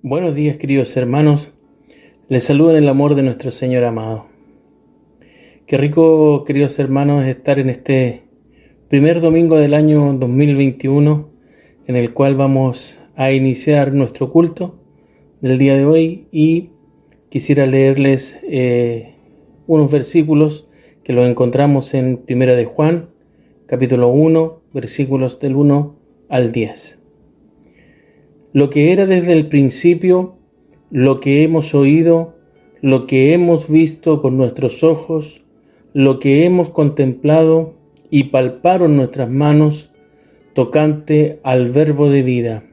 Buenos días, queridos hermanos. Les saludo en el amor de nuestro Señor amado. Qué rico, queridos hermanos, estar en este primer domingo del año 2021, en el cual vamos a iniciar nuestro culto del día de hoy, y quisiera leerles unos versículos que los encontramos en Primera de Juan, capítulo 1, versículos del 1 al 10. Lo que era desde el principio, lo que hemos oído, lo que hemos visto con nuestros ojos, lo que hemos contemplado y palparon nuestras manos, tocante al Verbo de vida.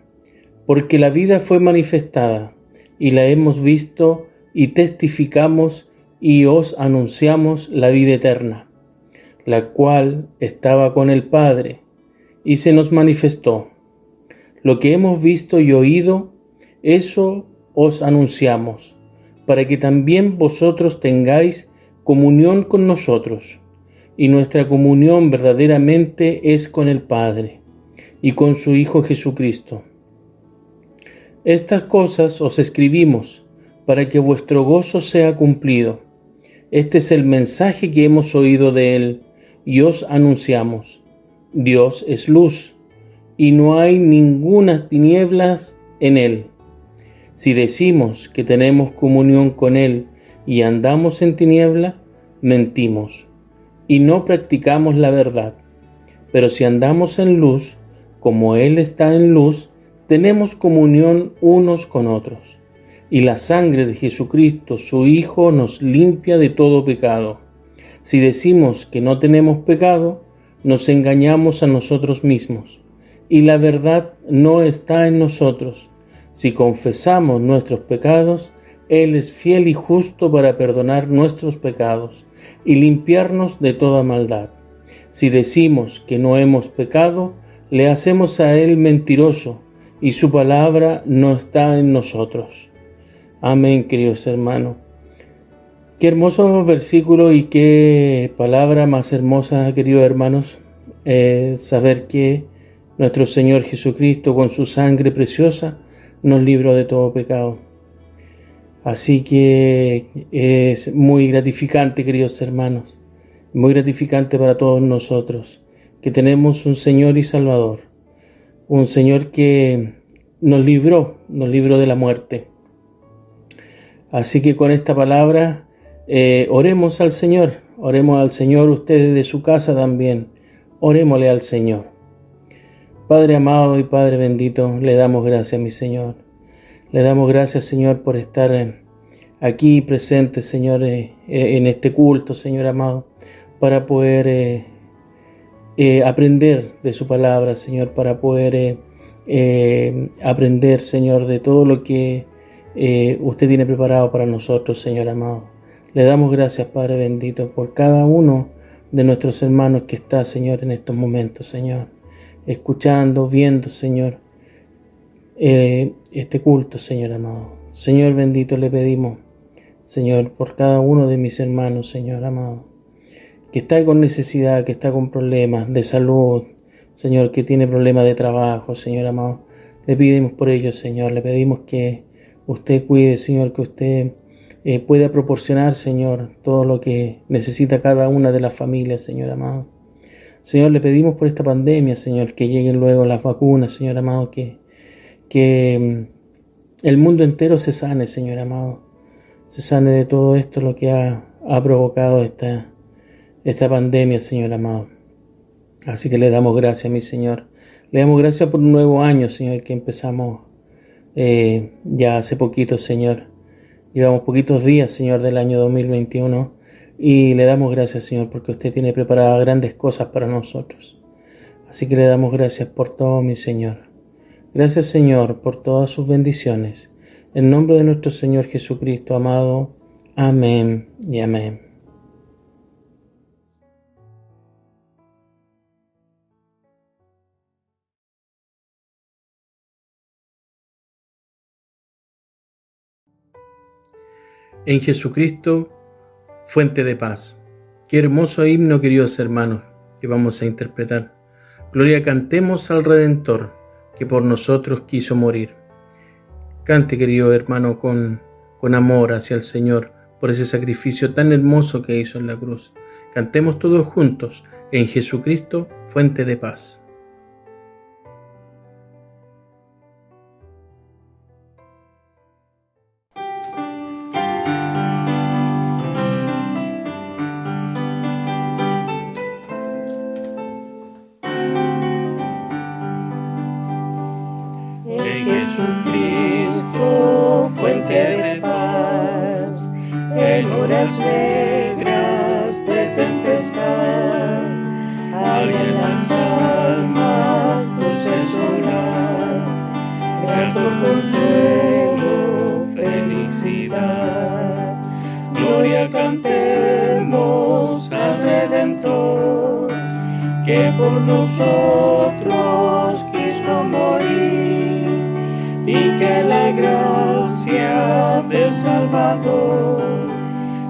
Porque la vida fue manifestada, y la hemos visto, y testificamos, y os anunciamos la vida eterna, la cual estaba con el Padre, y se nos manifestó. Lo que hemos visto y oído, eso os anunciamos, para que también vosotros tengáis comunión con nosotros. Y nuestra comunión verdaderamente es con el Padre y con su Hijo Jesucristo. Estas cosas os escribimos para que vuestro gozo sea cumplido. Este es el mensaje que hemos oído de Él y os anunciamos. Dios es luz, y no hay ninguna tinieblas en Él. Si decimos que tenemos comunión con Él y andamos en tiniebla, mentimos y no practicamos la verdad. Pero si andamos en luz, como Él está en luz, tenemos comunión unos con otros. Y la sangre de Jesucristo, su Hijo, nos limpia de todo pecado. Si decimos que no tenemos pecado, nos engañamos a nosotros mismos, y la verdad no está en nosotros. Si confesamos nuestros pecados, Él es fiel y justo para perdonar nuestros pecados y limpiarnos de toda maldad. Si decimos que no hemos pecado, le hacemos a Él mentiroso, y su palabra no está en nosotros. Amén, queridos hermanos. Qué hermoso versículo y qué palabra más hermosa, queridos hermanos, saber que nuestro Señor Jesucristo, con su sangre preciosa, nos libró de todo pecado. Así que es muy gratificante, queridos hermanos, muy gratificante para todos nosotros, que tenemos un Señor y Salvador, un Señor que nos libró de la muerte. Así que con esta palabra, oremos al Señor, ustedes de su casa también, orémosle al Señor. Padre amado y Padre bendito, le damos gracias, mi Señor. Le damos gracias, Señor, por estar aquí presente, Señor, en este culto, Señor amado, para poder aprender de su palabra, Señor, para poder aprender, Señor, de todo lo que usted tiene preparado para nosotros, Señor amado. Le damos gracias, Padre bendito, por cada uno de nuestros hermanos que está, Señor, en estos momentos, Señor, escuchando, viendo, Señor, este culto, Señor amado. Señor bendito, le pedimos, Señor, por cada uno de mis hermanos, Señor amado, que está con necesidad, que está con problemas de salud, Señor, que tiene problemas de trabajo, Señor amado. Le pedimos por ellos, Señor, le pedimos que usted cuide, Señor, que usted pueda proporcionar, Señor, todo lo que necesita cada una de las familias, Señor amado. Señor, le pedimos por esta pandemia, Señor, que lleguen luego las vacunas, Señor amado, que el mundo entero se sane, Señor amado, se sane de todo esto, lo que ha provocado esta pandemia, Señor amado. Así que le damos gracias, mi Señor. Le damos gracias por un nuevo año, Señor, que empezamos ya hace poquito, Señor. Llevamos poquitos días, Señor, del año 2021. Y le damos gracias, Señor, porque usted tiene preparadas grandes cosas para nosotros. Así que le damos gracias por todo, mi Señor. Gracias, Señor, por todas sus bendiciones. En nombre de nuestro Señor Jesucristo, amado. Amén y amén. En Jesucristo, fuente de paz. Qué hermoso himno, queridos hermanos, que vamos a interpretar. Gloria cantemos al Redentor, que por nosotros quiso morir. Cante, querido hermano, con amor hacia el Señor por ese sacrificio tan hermoso que hizo en la cruz. Cantemos todos juntos en Jesucristo, fuente de paz. En Jesucristo, fuente de paz, en horas negras de tempestad, hay en las almas dulces olas, grato consuelo, felicidad. Gloria cantemos al Redentor, que por nosotros quiso morir, y que la gracia del Salvador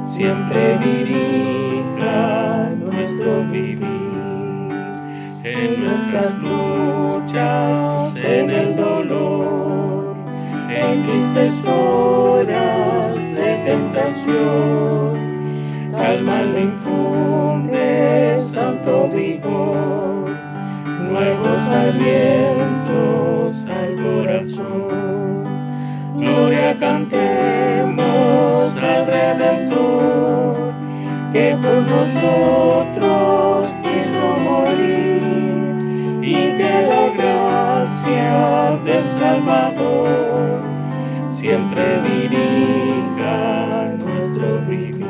siempre dirija nuestro vivir. En nuestras luchas, en el dolor, en tristes horas de tentación, calma le infunde santo vigor, nuevos alientos al corazón. Gloria cantemos al Redentor, que por nosotros quiso morir, y que la gracia del Salvador siempre dirija nuestro vivir.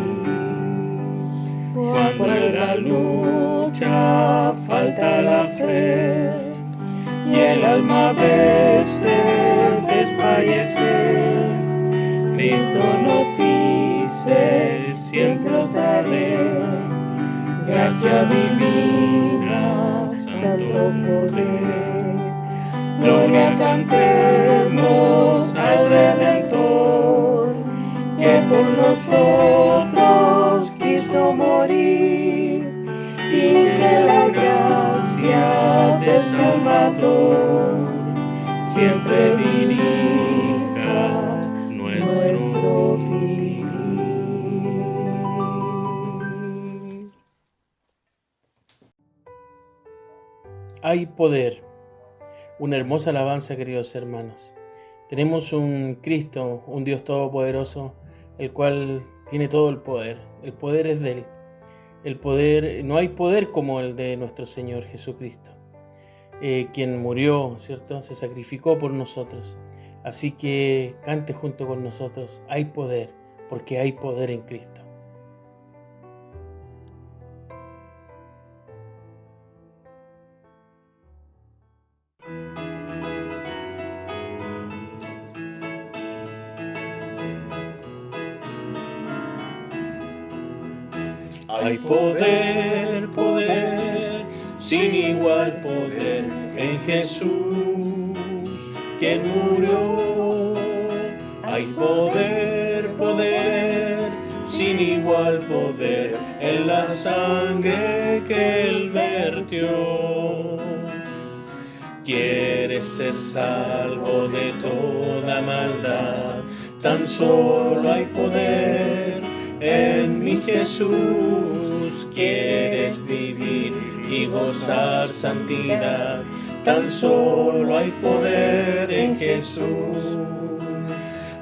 Cuando en la lucha falta la fe y el alma a veces desfallece, Cristo nos dice: siempre os daré gracia divina, santo poder. Gloria cantemos al Redentor, que por nosotros quiso morir, y que la gracia del Salvador siempre dirija nuestro vivir. Hay poder. Una hermosa alabanza, queridos hermanos. Tenemos un Cristo, un Dios todopoderoso, el cual tiene todo el poder. El poder es de Él. El poder, no hay poder como el de nuestro Señor Jesucristo, quien murió, ¿cierto? Se sacrificó por nosotros. Así que cante junto con nosotros. Hay poder, porque hay poder en Cristo. Hay poder, poder, sin igual poder en Jesús, quien murió. Hay poder, poder, sin igual poder en la sangre que Él vertió. ¿Quieres ser salvo de toda maldad? Tan solo hay poder en mi Jesús. ¿Quieres vivir y gozar santidad? Tan solo hay poder en Jesús.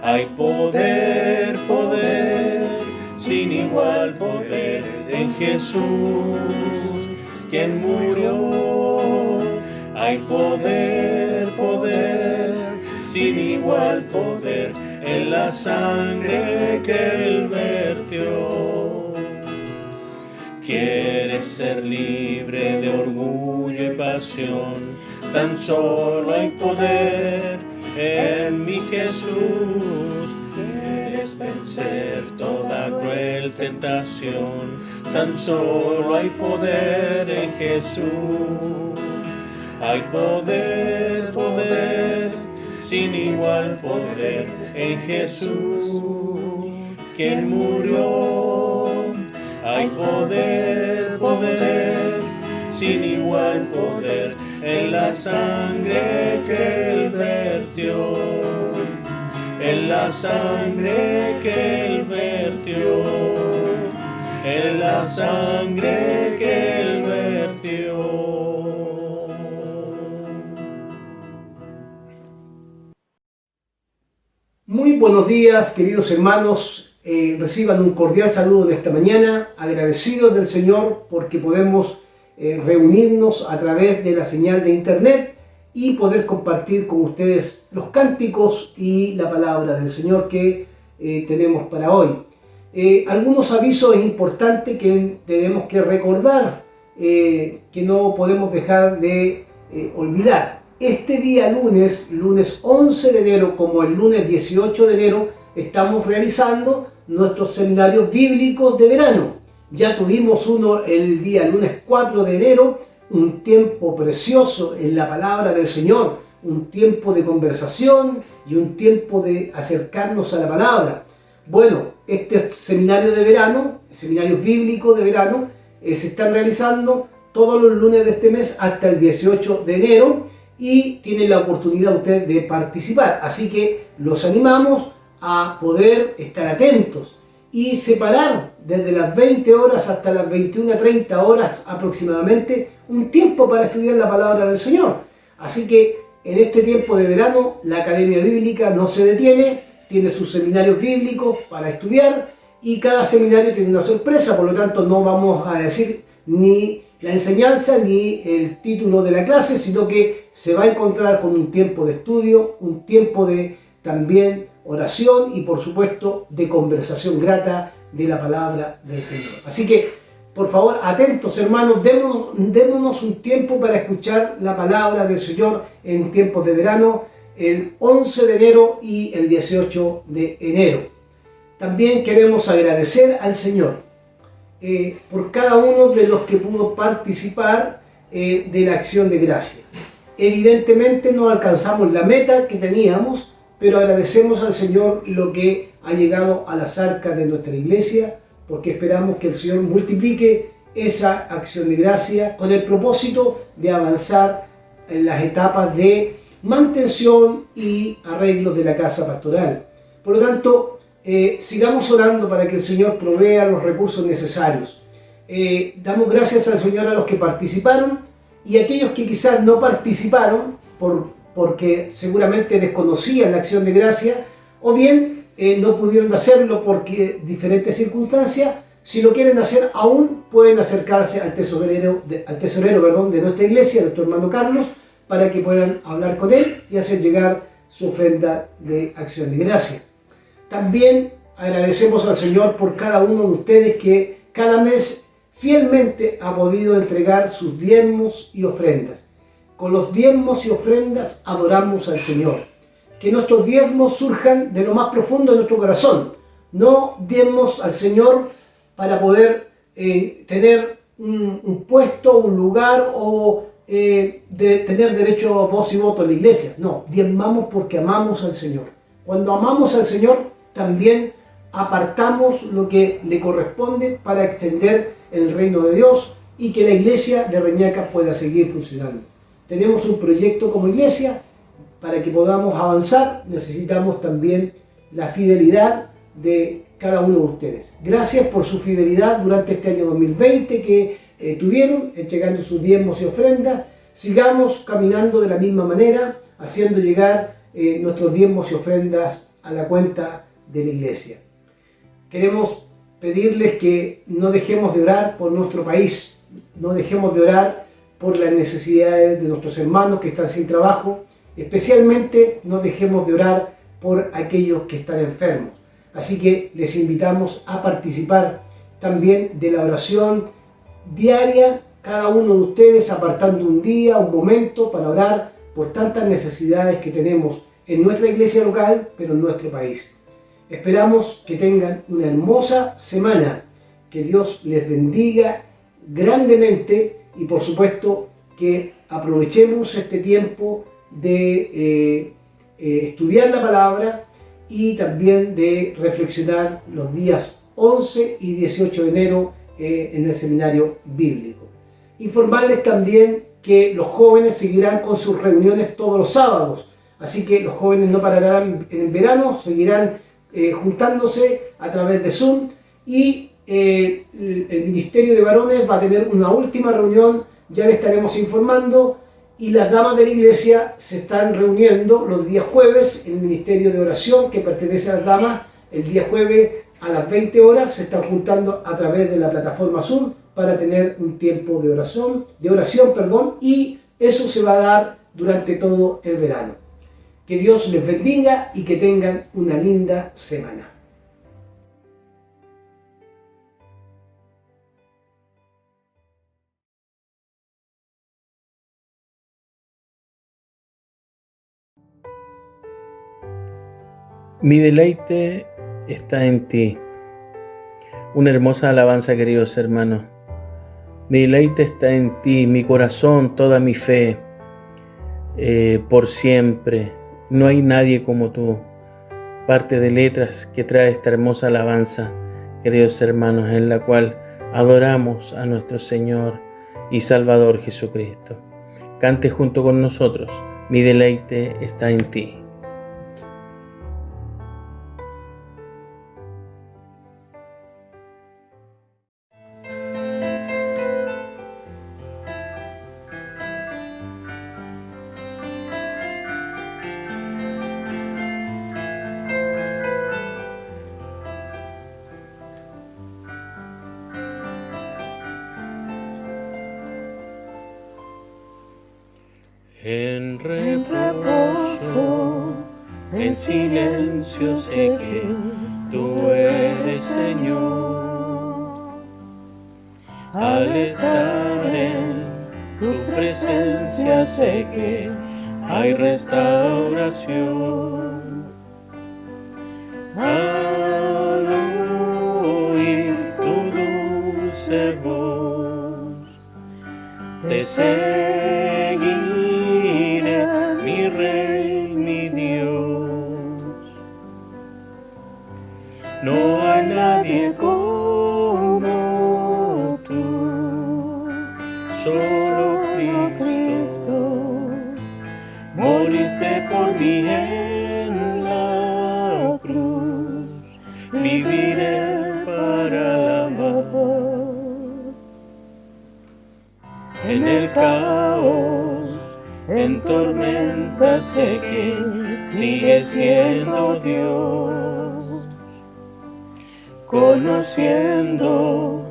Hay poder, poder, sin igual poder en Jesús, quien murió. Hay poder, poder, sin igual poder en la sangre que Él vertió. ¿Quieres ser libre de orgullo y pasión? Tan solo hay poder en mi Jesús. ¿Quieres vencer toda cruel tentación? Tan solo hay poder en Jesús. Hay poder, poder, sin igual poder en Jesús, quien murió. Hay poder, poder, sin igual poder en la sangre que Él vertió. la sangre que Él vertió, en la sangre que Él vertió. Muy buenos días, queridos hermanos. Reciban un cordial saludo de esta mañana, agradecidos del Señor porque podemos reunirnos a través de la señal de internet y poder compartir con ustedes los cánticos y la palabra del Señor que tenemos para hoy. Algunos avisos importantes que tenemos que recordar, que no podemos dejar de olvidar. Este día lunes 11 de enero, como el lunes 18 de enero, estamos realizando nuestros seminarios bíblicos de verano. Ya tuvimos uno el día lunes 4 de enero, un tiempo precioso en la palabra del Señor, un tiempo de conversación y un tiempo de acercarnos a la palabra. Bueno, este seminario de verano, seminarios bíblicos de verano, se están realizando todos los lunes de este mes hasta el 18 de enero y tienen la oportunidad usted de participar. Así que los animamos a poder estar atentos y separar desde las 20 horas hasta las 21:30 horas aproximadamente un tiempo para estudiar la palabra del Señor. Así que en este tiempo de verano la Academia Bíblica no se detiene, tiene sus seminarios bíblicos para estudiar y cada seminario tiene una sorpresa, por lo tanto no vamos a decir ni la enseñanza ni el título de la clase, sino que se va a encontrar con un tiempo de estudio, un tiempo de también oración y por supuesto de conversación grata de la palabra del Señor. Así que por favor, atentos hermanos, démonos un tiempo para escuchar la palabra del Señor en tiempos de verano, el 11 de enero y el 18 de enero. También queremos agradecer al Señor por cada uno de los que pudo participar de la acción de gracia. Evidentemente no alcanzamos la meta que teníamos, pero agradecemos al Señor lo que ha llegado a las arcas de nuestra iglesia, porque esperamos que el Señor multiplique esa acción de gracia con el propósito de avanzar en las etapas de mantención y arreglos de la casa pastoral. Por lo tanto, sigamos orando para que el Señor provea los recursos necesarios. Damos gracias al Señor a los que participaron y a aquellos que quizás no participaron porque seguramente desconocían la acción de gracia o bien no pudieron hacerlo porque diferentes circunstancias. Si lo quieren hacer aún, pueden acercarse al tesorero de nuestra iglesia, nuestro hermano Carlos, para que puedan hablar con él y hacer llegar su ofrenda de acción de gracia. También agradecemos al Señor por cada uno de ustedes que cada mes fielmente ha podido entregar sus diezmos y ofrendas. Con los diezmos y ofrendas adoramos al Señor. Que nuestros diezmos surjan de lo más profundo de nuestro corazón. No diezmos al Señor para poder tener un puesto, un lugar o de tener derecho a voz y voto en la iglesia. No, diezmamos porque amamos al Señor. Cuando amamos al Señor, también apartamos lo que le corresponde para extender el reino de Dios y que la iglesia de Reñaca pueda seguir funcionando. Tenemos un proyecto como iglesia. Para que podamos avanzar, necesitamos también la fidelidad de cada uno de ustedes. Gracias por su fidelidad durante este año 2020 que tuvieron, entregando sus diezmos y ofrendas. Sigamos caminando de la misma manera, haciendo llegar nuestros diezmos y ofrendas a la cuenta de la iglesia. Queremos pedirles que no dejemos de orar por nuestro país, no dejemos de orar por las necesidades de nuestros hermanos que están sin trabajo, especialmente no dejemos de orar por aquellos que están enfermos. Así que les invitamos a participar también de la oración diaria, cada uno de ustedes apartando un día, un momento para orar por tantas necesidades que tenemos en nuestra iglesia local, pero en nuestro país. Esperamos que tengan una hermosa semana, que Dios les bendiga grandemente y por supuesto que aprovechemos este tiempo de estudiar la palabra y también de reflexionar los días 11 y 18 de enero en el seminario bíblico. Informarles también que los jóvenes seguirán con sus reuniones todos los sábados. Así que los jóvenes no pararán en el verano, seguirán juntándose a través de Zoom y el Ministerio de Varones va a tener una última reunión, ya le estaremos informando, y las damas de la iglesia se están reuniendo los días jueves, el Ministerio de Oración que pertenece a las damas, el día jueves a las 20 horas se están juntando a través de la plataforma Zoom para tener un tiempo de oración, y eso se va a dar durante todo el verano. Que Dios les bendiga y que tengan una linda semana. Mi deleite está en ti. Una hermosa alabanza, queridos hermanos. Mi deleite está en ti, mi corazón, toda mi fe, por siempre. No hay nadie como tú. Parte de letras que trae esta hermosa alabanza, queridos hermanos, en la cual adoramos a nuestro Señor y Salvador Jesucristo. Cante junto con nosotros, mi deleite está en ti. En reposo, en silencio sé que tú eres Señor. Al estar en tu presencia sé que hay restauración. Al oír tu dulce voz, te seguiré, mi Rey, mi Dios. No hay nadie como tú, solo Cristo. Moriste por mí en la cruz, viviré para alabar. En el caos, en tormenta sé que sigues siendo Dios. Conociendo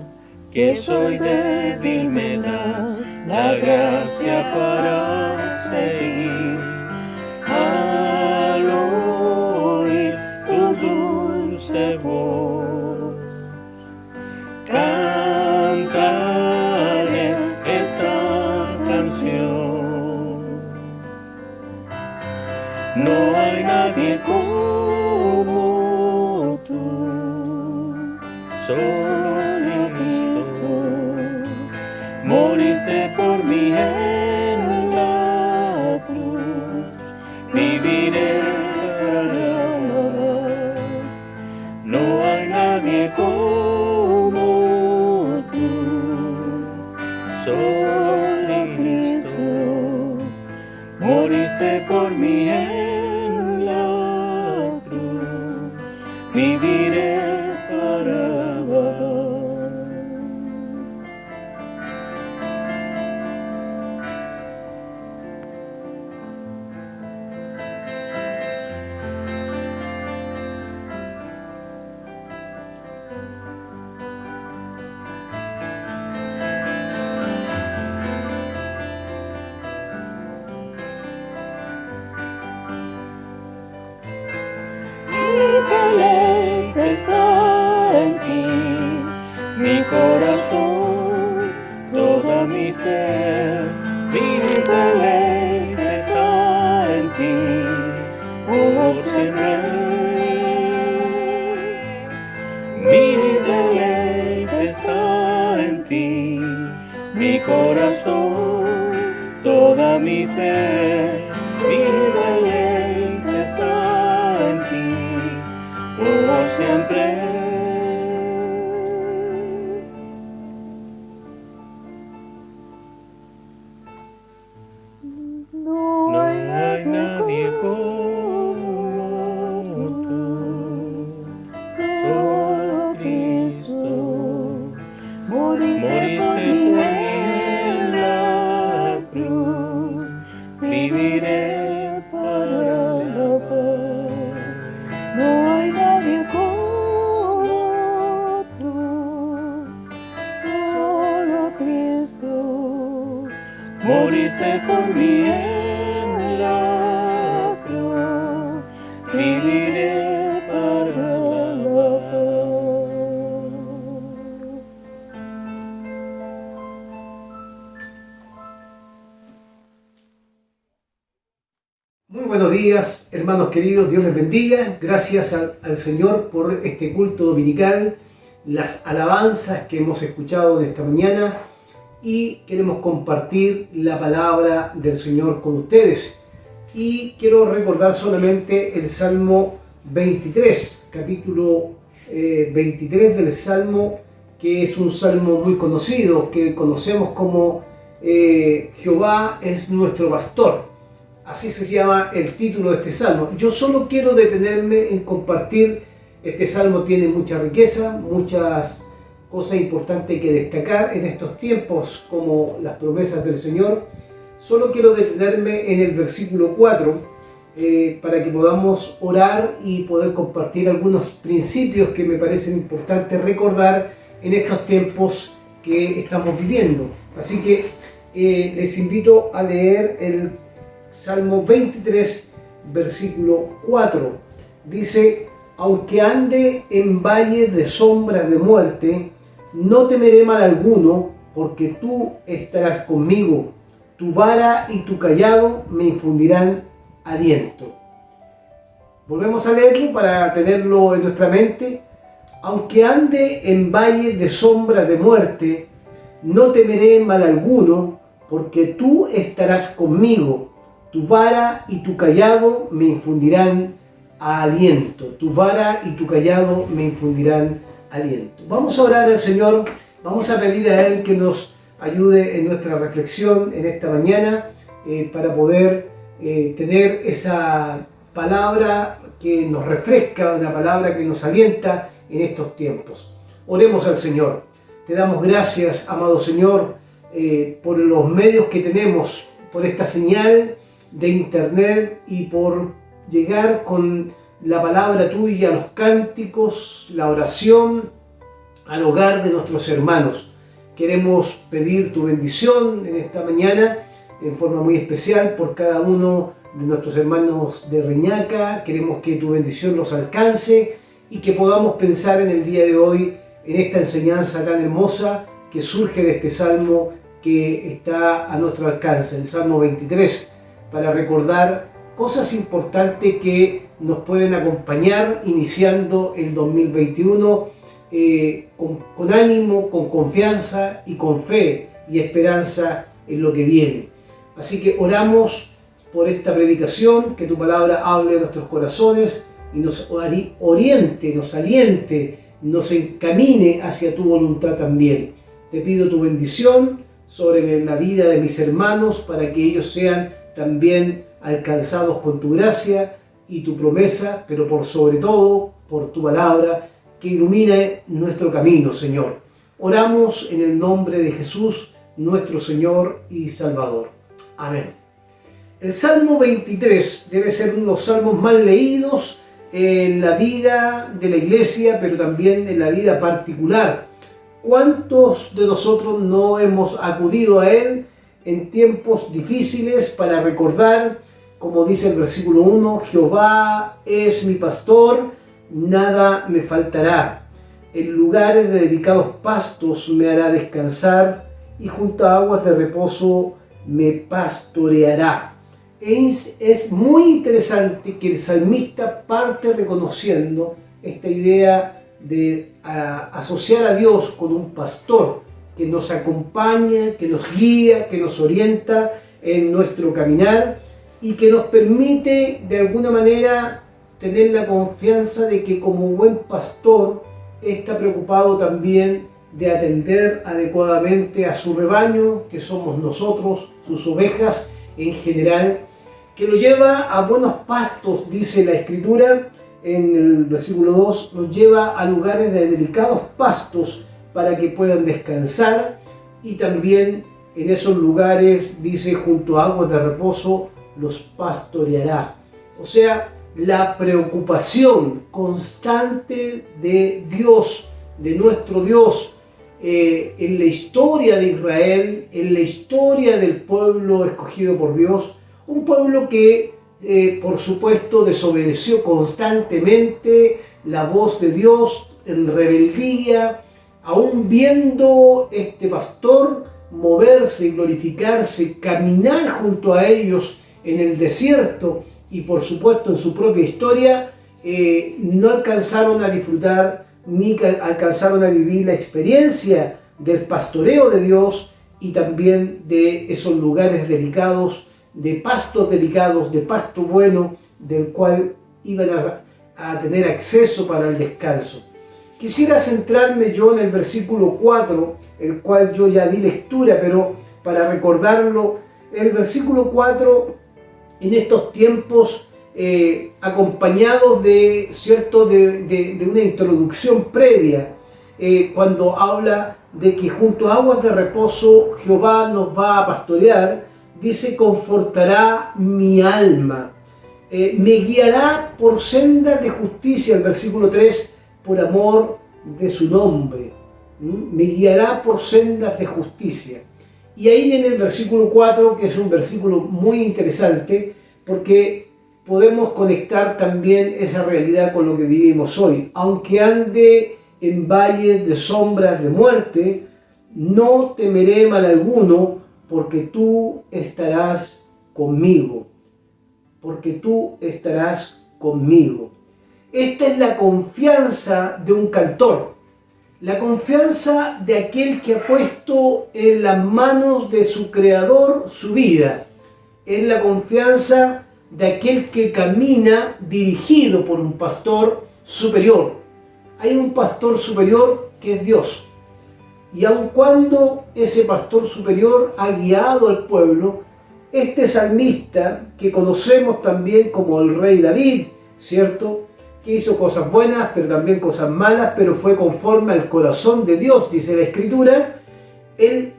que soy débil me das la gracia para seguir. Al oír tu dulce voz, cantaré esta canción. No hay nadie como tú, solo Cristo. Moriste por mí en la cruz, viviré para alabar. No hay nadie como tú, solo Cristo. Moriste por mí en la cruz, viviré para alabar. Mi deleite está en ti, mi corazón, toda mi fe. Mi deleite está en ti, por siempre. Mi deleite está en ti, mi corazón, toda mi fe. Mi deleite está en ti, por siempre. No hay nadie como tú. Solo Cristo, moriste por mí en la cruz, viviré para alabar. No hay nadie como tú, solo Cristo. Moriste por mí en la cruz, viviré para alabar. Muy buenos días, hermanos queridos, Dios les bendiga. Gracias al Señor por este culto dominical, las alabanzas que hemos escuchado en esta mañana y queremos compartir la palabra del Señor con ustedes. Y quiero recordar solamente el Salmo 23, capítulo 23 del Salmo, que es un salmo muy conocido, que conocemos como Jehová es nuestro pastor. Así se llama el título de este salmo. Yo solo quiero detenerme en compartir. Este salmo tiene mucha riqueza, muchas cosas importantes que destacar en estos tiempos, como las promesas del Señor. Solo quiero detenerme en el versículo 4 para que podamos orar y poder compartir algunos principios que me parecen importantes recordar en estos tiempos que estamos viviendo. Así que les invito a leer el Salmo 23, versículo 4. Dice: aunque ande en valles de sombras de muerte, no temeré mal alguno, porque tú estarás conmigo. Tu vara y tu cayado me infundirán aliento. Volvemos a leerlo para tenerlo en nuestra mente. Aunque ande en valles de sombras de muerte, no temeré mal alguno, porque tú estarás conmigo. Tu vara y tu cayado me infundirán aliento. Tu vara y tu cayado me infundirán aliento. Vamos a orar al Señor, vamos a pedir a Él que nos ayude en nuestra reflexión en esta mañana para poder tener esa palabra que nos refresca, una palabra que nos alienta en estos tiempos. Oremos al Señor. Te damos gracias, amado Señor, por los medios que tenemos, por esta señal de internet y por llegar con la palabra tuya a los cánticos, la oración, al hogar de nuestros hermanos. Queremos pedir tu bendición en esta mañana en forma muy especial por cada uno de nuestros hermanos de Reñaca. Queremos que tu bendición los alcance y que podamos pensar en el día de hoy en esta enseñanza tan hermosa que surge de este salmo que está a nuestro alcance, el Salmo 23, para recordar cosas importantes que nos pueden acompañar iniciando el 2021 con ánimo, con confianza y con fe y esperanza en lo que viene. Así que oramos por esta predicación, que tu palabra hable a nuestros corazones y nos oriente, nos aliente, nos encamine hacia tu voluntad también. Te pido tu bendición sobre la vida de mis hermanos para que ellos sean también alcanzados con tu gracia y tu promesa, pero por sobre todo por tu palabra que ilumine nuestro camino, Señor. Oramos en el nombre de Jesús, nuestro Señor y Salvador. Amén. El Salmo 23 debe ser uno de los salmos más leídos en la vida de la iglesia, pero también en la vida particular. ¿Cuántos de nosotros no hemos acudido a él en tiempos difíciles para recordar, como dice el versículo 1, Jehová es mi pastor, nada me faltará. En lugares de dedicados pastos me hará descansar y junto a aguas de reposo me pastoreará. Es muy interesante que el salmista parte reconociendo esta idea de asociar a Dios con un pastor que nos acompaña, que nos guía, que nos orienta en nuestro caminar y que nos permite de alguna manera tener la confianza de que como buen pastor está preocupado también de atender adecuadamente a su rebaño, que somos nosotros, sus ovejas en general, que lo lleva a buenos pastos, dice la Escritura en el versículo 2, los lleva a lugares de delicados pastos para que puedan descansar, y también en esos lugares, dice, junto a aguas de reposo los pastoreará. O sea, la preocupación constante de Dios, de nuestro Dios, en la historia de Israel, en la historia del pueblo escogido por Dios, un pueblo que por supuesto desobedeció constantemente la voz de Dios en rebeldía, aún viendo este pastor moverse y glorificarse, caminar junto a ellos en el desierto y por supuesto en su propia historia, no alcanzaron a disfrutar ni alcanzaron a vivir la experiencia del pastoreo de Dios y también de esos lugares delicados, de pastos delicados, de pasto bueno, del cual iban a tener acceso para el descanso. Quisiera centrarme yo en el versículo 4, el cual yo ya di lectura, pero para recordarlo, el versículo 4, en estos tiempos, acompañados de una introducción previa, cuando habla de que junto a aguas de reposo Jehová nos va a pastorear, dice: confortará mi alma, me guiará por sendas de justicia, el versículo 3, por amor de su nombre, me guiará por sendas de justicia. Y ahí viene el versículo 4, que es un versículo muy interesante, porque podemos conectar también esa realidad con lo que vivimos hoy. Aunque ande en valles de sombras de muerte, no temeré mal alguno, porque tú estarás conmigo. Porque tú estarás conmigo. Esta es la confianza de un cantor, la confianza de aquel que ha puesto en las manos de su Creador su vida. Es la confianza de aquel que camina dirigido por un pastor superior. Hay un pastor superior que es Dios. Y aun cuando ese pastor superior ha guiado al pueblo, este salmista, que conocemos también como el rey David, ¿cierto?, que hizo cosas buenas, pero también cosas malas, pero fue conforme al corazón de Dios, dice la Escritura, él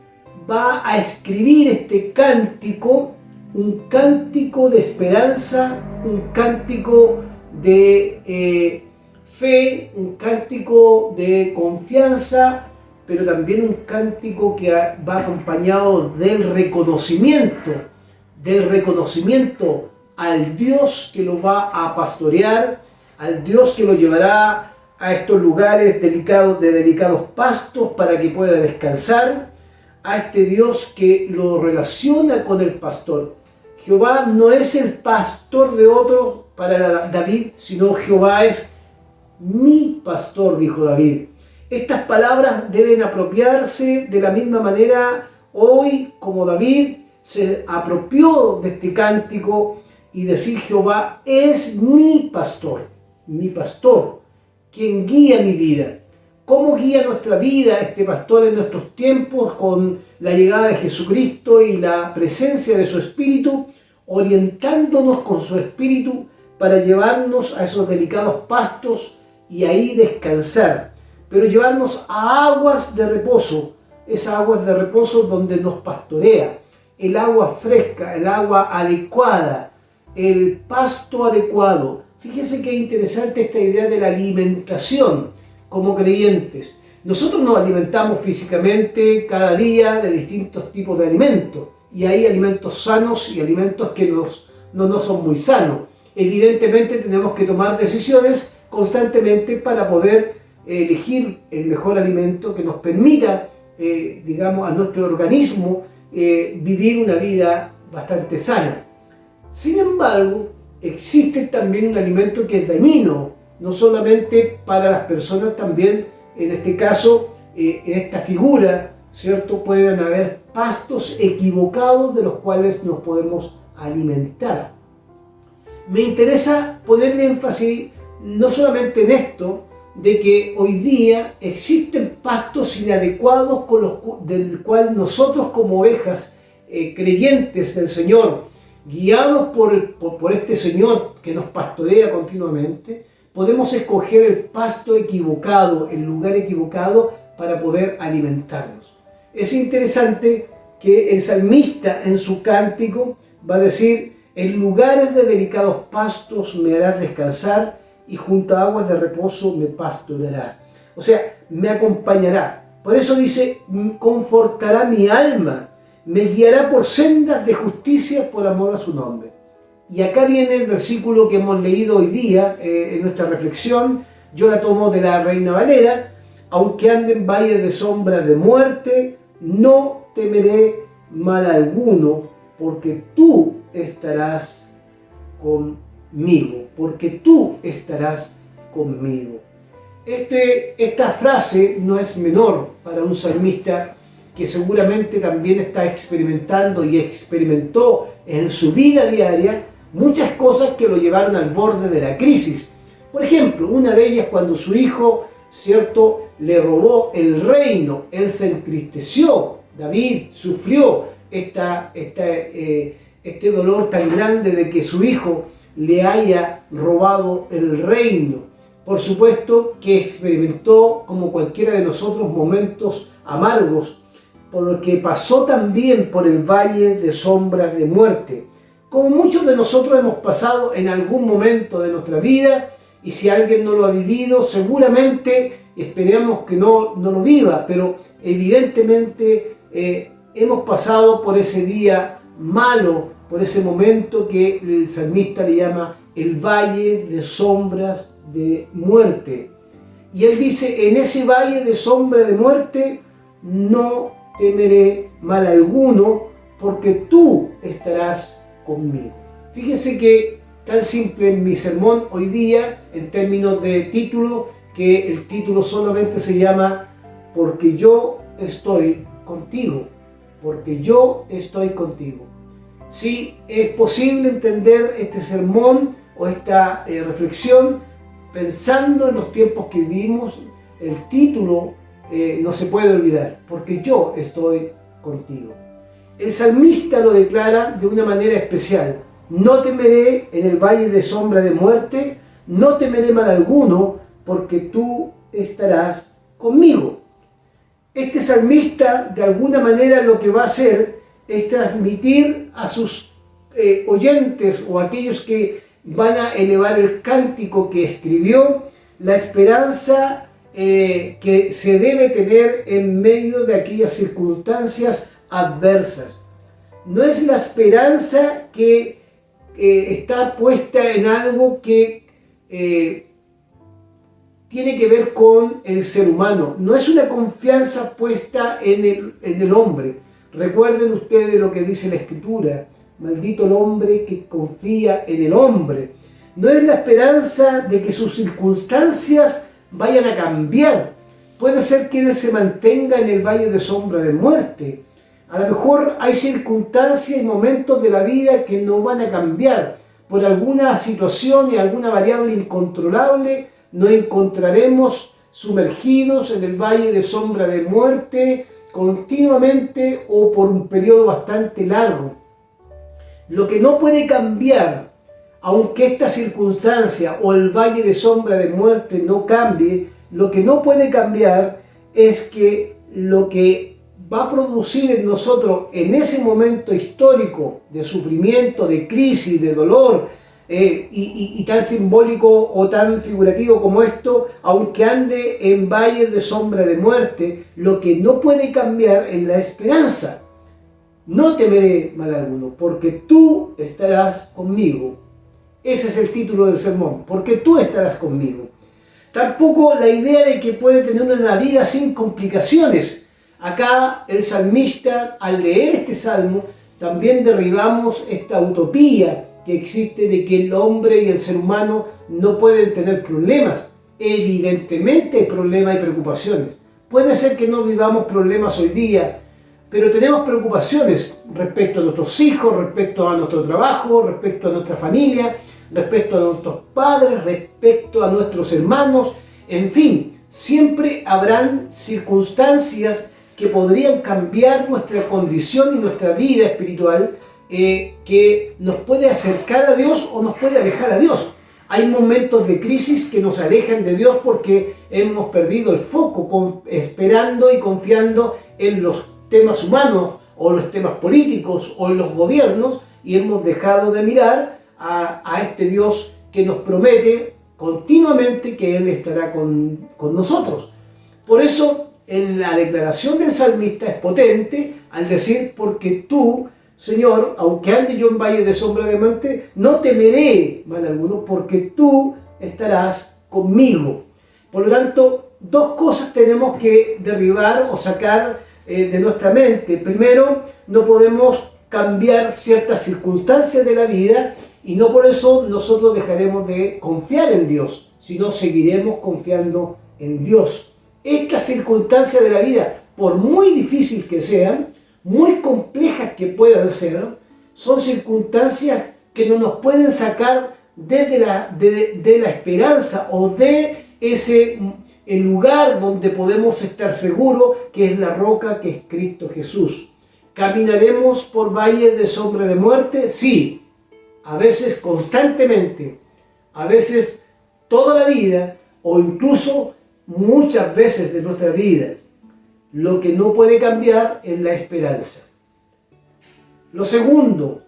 va a escribir este cántico, un cántico de esperanza, un cántico de fe, un cántico de confianza, pero también un cántico que va acompañado del reconocimiento al Dios que lo va a pastorear, al Dios que lo llevará a estos lugares de delicados pastos para que pueda descansar, a este Dios que lo relaciona con el pastor. Jehová no es el pastor de otro para David, sino Jehová es mi pastor, dijo David. Estas palabras deben apropiarse de la misma manera hoy como David se apropió de este cántico y decir: Jehová es mi pastor, quien guía mi vida. ¿Cómo guía nuestra vida este pastor en nuestros tiempos con la llegada de Jesucristo y la presencia de su Espíritu? Orientándonos con su Espíritu para llevarnos a esos delicados pastos y ahí descansar, pero llevarnos a aguas de reposo, esas aguas de reposo donde nos pastorea, el agua fresca, el agua adecuada, el pasto adecuado. Fíjese qué interesante esta idea de la alimentación como creyentes. Nosotros nos alimentamos físicamente cada día de distintos tipos de alimentos, y hay alimentos sanos y alimentos que no son muy sanos. Evidentemente tenemos que tomar decisiones constantemente para poder elegir el mejor alimento que nos permita, a nuestro organismo vivir una vida bastante sana. Sin embargo, existe también un alimento que es dañino, no solamente para las personas, también en este caso, en esta figura, ¿cierto?, pueden haber pastos equivocados de los cuales nos podemos alimentar. Me interesa ponerle énfasis no solamente en esto, de que hoy día existen pastos inadecuados del cual nosotros como ovejas creyentes del Señor guiados por este Señor que nos pastorea continuamente, podemos escoger el pasto equivocado, el lugar equivocado para poder alimentarnos. Es interesante que el salmista en su cántico va a decir: en lugares de delicados pastos me harás descansar y junto a aguas de reposo me pastoreará. O sea, me acompañará. Por eso dice: confortará mi alma, me guiará por sendas de justicia por amor a su nombre. Y acá viene el versículo que hemos leído hoy día en nuestra reflexión. Yo la tomo de la Reina Valera: aunque ande en valles de sombra de muerte, no temeré mal alguno, porque tú estarás conmigo, porque tú estarás conmigo. Esta frase no es menor para un salmista que seguramente también está experimentando y experimentó en su vida diaria muchas cosas que lo llevaron al borde de la crisis. Por ejemplo, una de ellas cuando su hijo, ¿cierto?, le robó el reino, él se entristeció. David sufrió este dolor tan grande de que su hijo le haya robado el reino. Por supuesto que experimentó, como cualquiera de nosotros, momentos amargos, por lo que pasó también por el valle de sombras de muerte, como muchos de nosotros hemos pasado en algún momento de nuestra vida, y si alguien no lo ha vivido, seguramente esperemos que no lo viva, pero evidentemente hemos pasado por ese día malo, por ese momento que el salmista le llama el valle de sombras de muerte. Y él dice: en ese valle de sombra de muerte no temeré mal alguno, porque tú estarás conmigo. Fíjense que tan simple en mi sermón hoy día, en términos de título, que el título solamente se llama Porque yo estoy contigo. Porque yo estoy contigo. Sí, es posible entender este sermón o esta reflexión pensando en los tiempos que vivimos. El título no se puede olvidar: porque yo estoy contigo. El salmista lo declara de una manera especial: no temeré en el valle de sombra de muerte, no temeré mal alguno, porque tú estarás conmigo. Este salmista, de alguna manera, lo que va a hacer es transmitir a sus oyentes o a aquellos que van a elevar el cántico que escribió, la esperanza que se debe tener en medio de aquellas circunstancias adversas. No es la esperanza que está puesta en algo que tiene que ver con el ser humano. No es una confianza puesta en el hombre. Recuerden ustedes lo que dice la Escritura: maldito el hombre que confía en el hombre. No es la esperanza de que sus circunstancias vayan a cambiar. Puede ser que él se mantenga en el valle de sombra de muerte. A lo mejor hay circunstancias y momentos de la vida que no van a cambiar. Por alguna situación y alguna variable incontrolable, nos encontraremos sumergidos en el valle de sombra de muerte continuamente o por un periodo bastante largo. Lo que no puede cambiar, aunque esta circunstancia o el valle de sombra de muerte no cambie, lo que no puede cambiar es que lo que va a producir en nosotros en ese momento histórico de sufrimiento, de crisis, de dolor, y tan simbólico o tan figurativo como esto, aunque ande en valles de sombra de muerte, lo que no puede cambiar es la esperanza. No temeré mal alguno, porque tú estarás conmigo. Ese es el título del sermón: porque tú estarás conmigo. Tampoco la idea de que puede tener una vida sin complicaciones. Acá el salmista, al leer este salmo, también derribamos esta utopía que existe de que el hombre y el ser humano no pueden tener problemas. Evidentemente hay problemas y preocupaciones. Puede ser que no vivamos problemas hoy día, pero tenemos preocupaciones respecto a nuestros hijos, respecto a nuestro trabajo, respecto a nuestra familia, respecto a nuestros padres, respecto a nuestros hermanos. En fin, siempre habrán circunstancias que podrían cambiar nuestra condición y nuestra vida espiritual, que nos puede acercar a Dios o nos puede alejar a Dios. Hay momentos de crisis que nos alejan de Dios porque hemos perdido el foco esperando y confiando en los temas humanos o los temas políticos o en los gobiernos, y hemos dejado de mirar a este Dios que nos promete continuamente que Él estará con nosotros. Por eso en la declaración del salmista es potente al decir: porque tú, Señor, aunque ande yo en valle de sombra de muerte, no temeré mal alguno, porque tú estarás conmigo. Por lo tanto, dos cosas tenemos que derribar o sacar de nuestra mente. Primero, no podemos cambiar ciertas circunstancias de la vida, y no por eso nosotros dejaremos de confiar en Dios, sino seguiremos confiando en Dios. Estas circunstancias de la vida, por muy difíciles que sean, muy complejas que puedan ser, son circunstancias que no nos pueden sacar de la esperanza o de ese el lugar donde podemos estar seguros, que es la roca, que es Cristo Jesús. ¿Caminaremos por valles de sombra de muerte? Sí, a veces constantemente, a veces toda la vida o incluso muchas veces de nuestra vida. Lo que no puede cambiar es la esperanza. Lo segundo,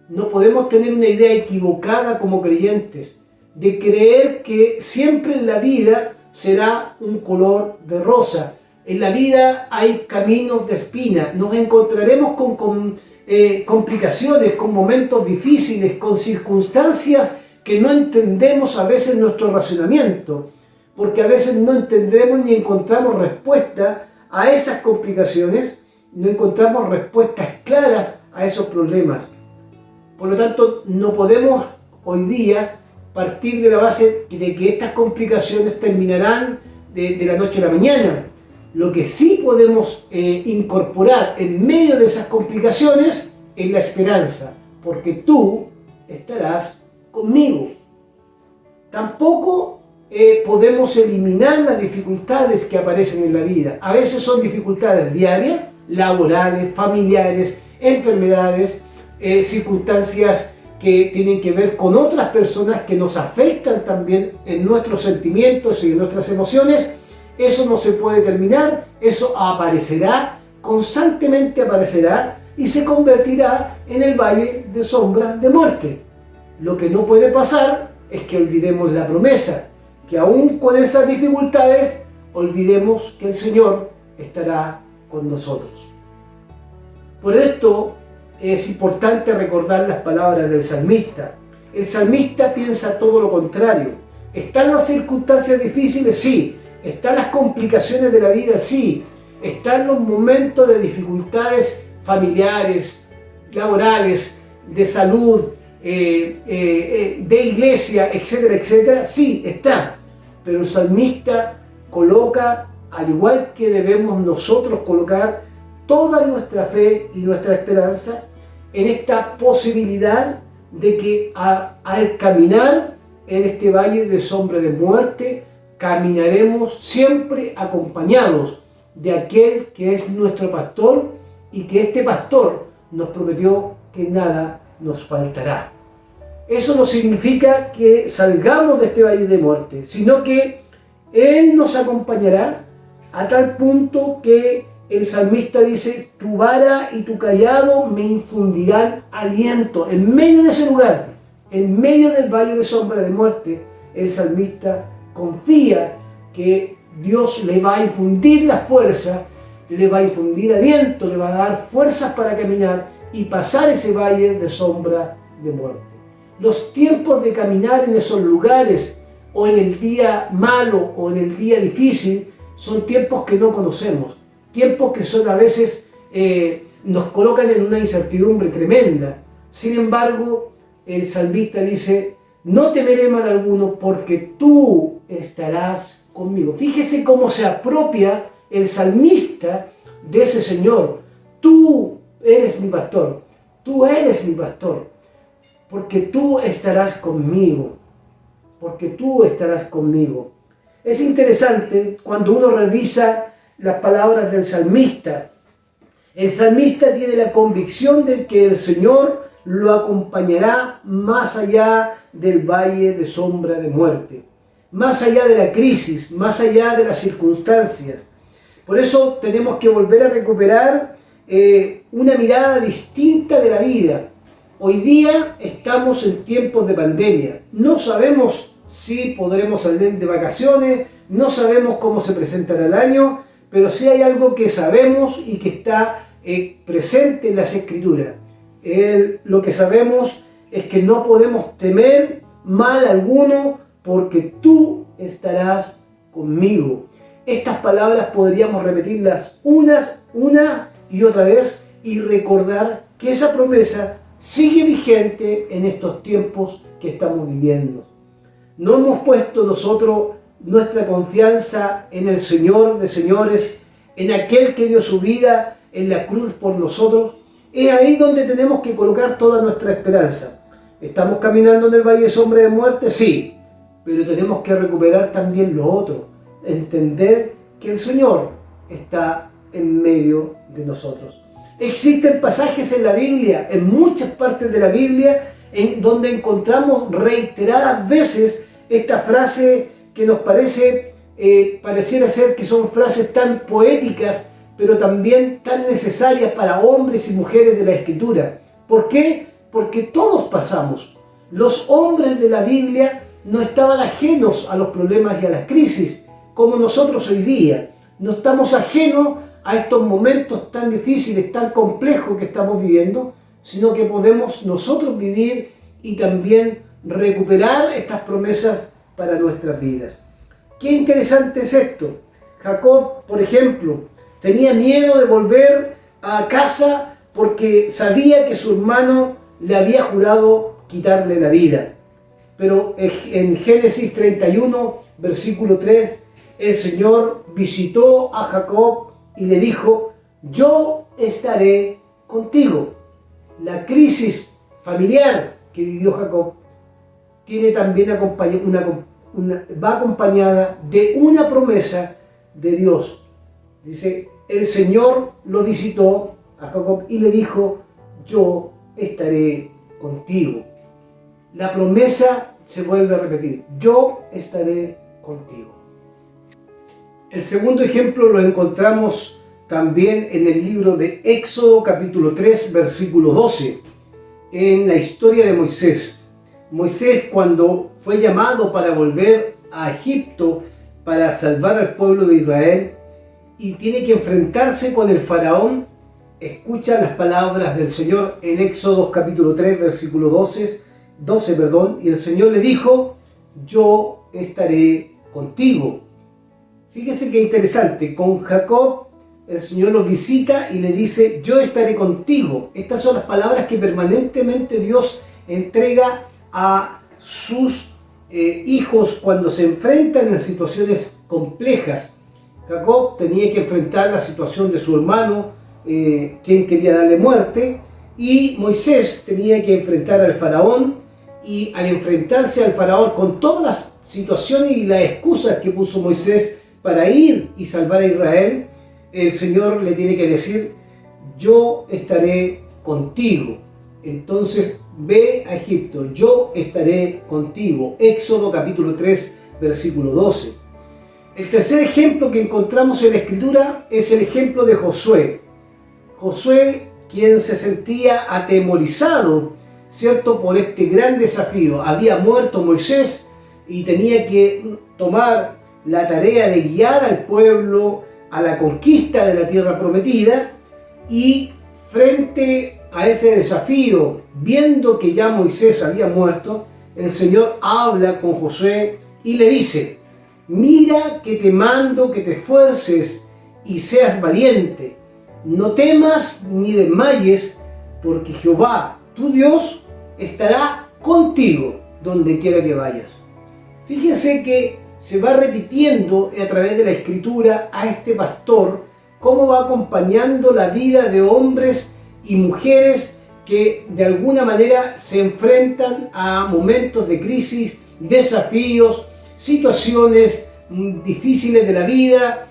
no podemos tener una idea equivocada como creyentes de creer que siempre en la vida será un color de rosa. En la vida hay caminos de espina. Nos encontraremos con complicaciones, con momentos difíciles, con circunstancias que no entendemos a veces nuestro razonamiento, porque a veces no entendemos ni encontramos respuesta a esas complicaciones, no encontramos respuestas claras a esos problemas. Por lo tanto, no podemos hoy día partir de la base de que estas complicaciones terminarán de la noche a la mañana. Lo que sí podemos incorporar en medio de esas complicaciones es la esperanza, porque tú estarás conmigo. Tampoco podemos eliminar las dificultades que aparecen en la vida. A veces son dificultades diarias, laborales, familiares, enfermedades, circunstancias que tienen que ver con otras personas que nos afectan también en nuestros sentimientos y en nuestras emociones. Eso no se puede terminar, eso aparecerá, constantemente aparecerá y se convertirá en el valle de sombra de muerte. Lo que no puede pasar es que olvidemos la promesa, que aún con esas dificultades olvidemos que el Señor estará con nosotros. Por esto es importante recordar las palabras del salmista. El salmista piensa todo lo contrario. ¿Están las circunstancias difíciles? Sí. ¿Están las complicaciones de la vida? Sí. ¿Están los momentos de dificultades familiares, laborales, de salud, de iglesia, etcétera, etcétera? Sí, está. Pero el salmista coloca, al igual que debemos nosotros colocar toda nuestra fe y nuestra esperanza en esta posibilidad de que al caminar en este valle de sombra de muerte, caminaremos siempre acompañados de aquel que es nuestro pastor, y que este pastor nos prometió que nada nos faltará. Eso no significa que salgamos de este valle de muerte, sino que Él nos acompañará a tal punto que el salmista dice: tu vara y tu cayado me infundirán aliento. En medio de ese lugar, en medio del valle de sombra de muerte, el salmista confía que Dios le va a infundir la fuerza, le va a infundir aliento, le va a dar fuerzas para caminar y pasar ese valle de sombra de muerte. Los tiempos de caminar en esos lugares, o en el día malo o en el día difícil, son tiempos que no conocemos, tiempos que son a veces nos colocan en una incertidumbre tremenda. Sin embargo, el salmista dice: no temeré mal alguno, porque tú estarás conmigo. Fíjese cómo se apropia el salmista de ese Señor. Tú eres mi pastor, tú eres mi pastor, porque tú estarás conmigo, porque tú estarás conmigo. Es interesante cuando uno revisa las palabras del salmista. El salmista tiene la convicción de que el Señor lo acompañará más allá del valle de sombra de muerte, más allá de la crisis, más allá de las circunstancias. Por eso tenemos que volver a recuperar una mirada distinta de la vida. Hoy día estamos en tiempos de pandemia. No sabemos si podremos salir de vacaciones, no sabemos cómo se presentará el año, pero sí hay algo que sabemos y que está presente en las Escrituras. Lo que sabemos es que no podemos temer mal alguno porque tú estarás conmigo. Estas palabras podríamos repetirlas una y otra vez y recordar que esa promesa sigue vigente en estos tiempos que estamos viviendo. No hemos puesto nosotros nuestra confianza en el Señor de señores, en aquel que dio su vida en la cruz por nosotros. Es ahí donde tenemos que colocar toda nuestra esperanza. ¿Estamos caminando en el valle de sombra de muerte? Sí, pero tenemos que recuperar también lo otro, entender que el Señor está en medio de nosotros. Existen pasajes en la Biblia, en muchas partes de la Biblia, en donde encontramos reiteradas veces esta frase que nos pareciera ser que son frases tan poéticas, pero también tan necesarias para hombres y mujeres de la Escritura. ¿Por qué? Porque todos pasamos. Los hombres de la Biblia no estaban ajenos a los problemas y a las crisis, como nosotros hoy día. No estamos ajenos a estos momentos tan difíciles, tan complejos que estamos viviendo, sino que podemos nosotros vivir y también recuperar estas promesas para nuestras vidas. Qué interesante es esto. Jacob, por ejemplo, tenía miedo de volver a casa porque sabía que su hermano le había jurado quitarle la vida. Pero en Génesis 31, versículo 3, el Señor visitó a Jacob y le dijo: yo estaré contigo. La crisis familiar que vivió Jacob tiene también va acompañada de una promesa de Dios. Dice, el Señor lo visitó a Jacob y le dijo: yo estaré contigo. La promesa se vuelve a repetir: yo estaré contigo. El segundo ejemplo lo encontramos también en el libro de Éxodo capítulo 3 versículo 12, en la historia de Moisés. Moisés, cuando fue llamado para volver a Egipto para salvar al pueblo de Israel y tiene que enfrentarse con el faraón, escucha las palabras del Señor en Éxodo capítulo 3 versículo 12, y el Señor le dijo: yo estaré contigo. Fíjese qué interesante, con Jacob el Señor lo visita y le dice: yo estaré contigo. Estas son las palabras que permanentemente Dios entrega a sus hijos cuando se enfrentan en situaciones complejas. Jacob tenía que enfrentar la situación de su hermano, quien quería darle muerte, y Moisés tenía que enfrentar al faraón, y al enfrentarse al faraón con todas las situaciones y las excusas que puso Moisés para ir y salvar a Israel, el Señor le tiene que decir: yo estaré contigo. Entonces ve a Egipto, yo estaré contigo. Éxodo capítulo 3 versículo 12. El tercer ejemplo que encontramos en la Escritura es el ejemplo de Josué. Josué, quien se sentía atemorizado, ¿cierto?, por este gran desafío. Había muerto Moisés y tenía que tomar la tarea de guiar al pueblo a la conquista de la tierra prometida, y frente a ese desafío, viendo que ya Moisés había muerto, el Señor habla con Josué y le dice: mira que te mando que te esfuerces y seas valiente, no temas ni desmayes, porque Jehová, tu Dios, estará contigo donde quiera que vayas. Fíjense que se va repitiendo a través de la Escritura a este pastor cómo va acompañando la vida de hombres y mujeres que de alguna manera se enfrentan a momentos de crisis, desafíos, situaciones difíciles de la vida,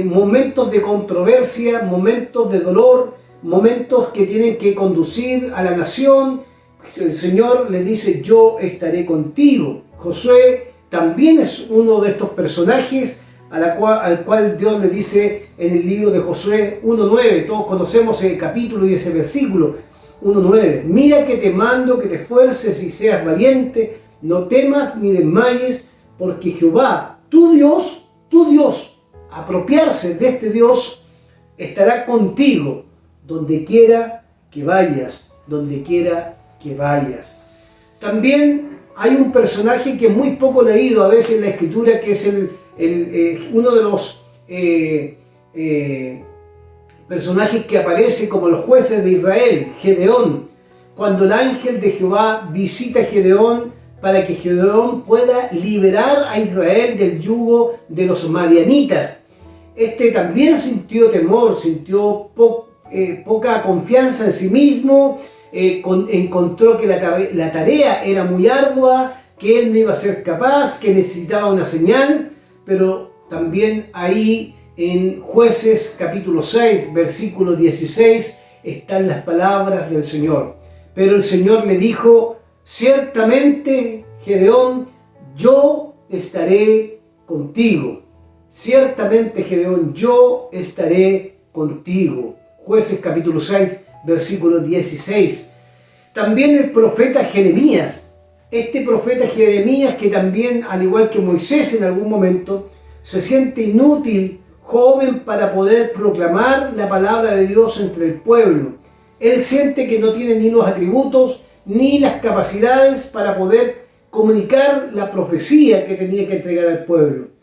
momentos de controversia, momentos de dolor, momentos que tienen que conducir a la nación, el Señor le dice: yo estaré contigo. Josué también es uno de estos personajes al cual Dios le dice en el libro de Josué 1:9. Todos conocemos ese capítulo y ese versículo 1:9. Mira que te mando que te esfuerces y seas valiente, no temas ni desmayes, porque Jehová, tu Dios, apropiarse de este Dios, estará contigo donde quiera que vayas, donde quiera que vayas. También hay un personaje que es muy poco leído a veces en la Escritura, que es uno de los personajes que aparece como los jueces de Israel, Gedeón. Cuando el ángel de Jehová visita a Gedeón para que Gedeón pueda liberar a Israel del yugo de los madianitas. Este también sintió temor, sintió poca confianza en sí mismo, encontró que la tarea era muy ardua, que él no iba a ser capaz, que necesitaba una señal, pero también ahí en Jueces capítulo 6, versículo 16, están las palabras del Señor. Pero el Señor le dijo: ciertamente, Gedeón, yo estaré contigo. Ciertamente, Gedeón, yo estaré contigo. Jueces capítulo 6, versículo 16. También el profeta Jeremías. Este profeta Jeremías, que también, al igual que Moisés en algún momento, se siente inútil, joven, para poder proclamar la palabra de Dios entre el pueblo. Él siente que no tiene ni los atributos ni las capacidades para poder comunicar la profecía que tenía que entregar al pueblo.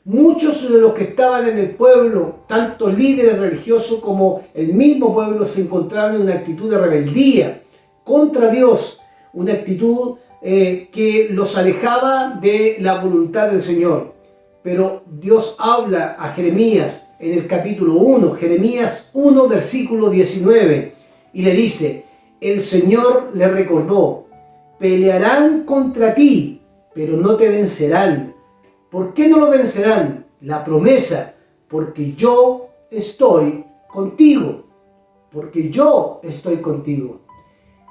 Muchos de los que estaban en el pueblo, tanto líderes religiosos como el mismo pueblo, se encontraban en una actitud de rebeldía contra Dios, una actitud que los alejaba de la voluntad del Señor. Pero Dios habla a Jeremías en el capítulo 1, Jeremías 1, versículo 19, y le dice: el Señor le recordó: pelearán contra ti, pero no te vencerán. ¿Por qué no lo vencerán? La promesa: porque yo estoy contigo. Porque yo estoy contigo.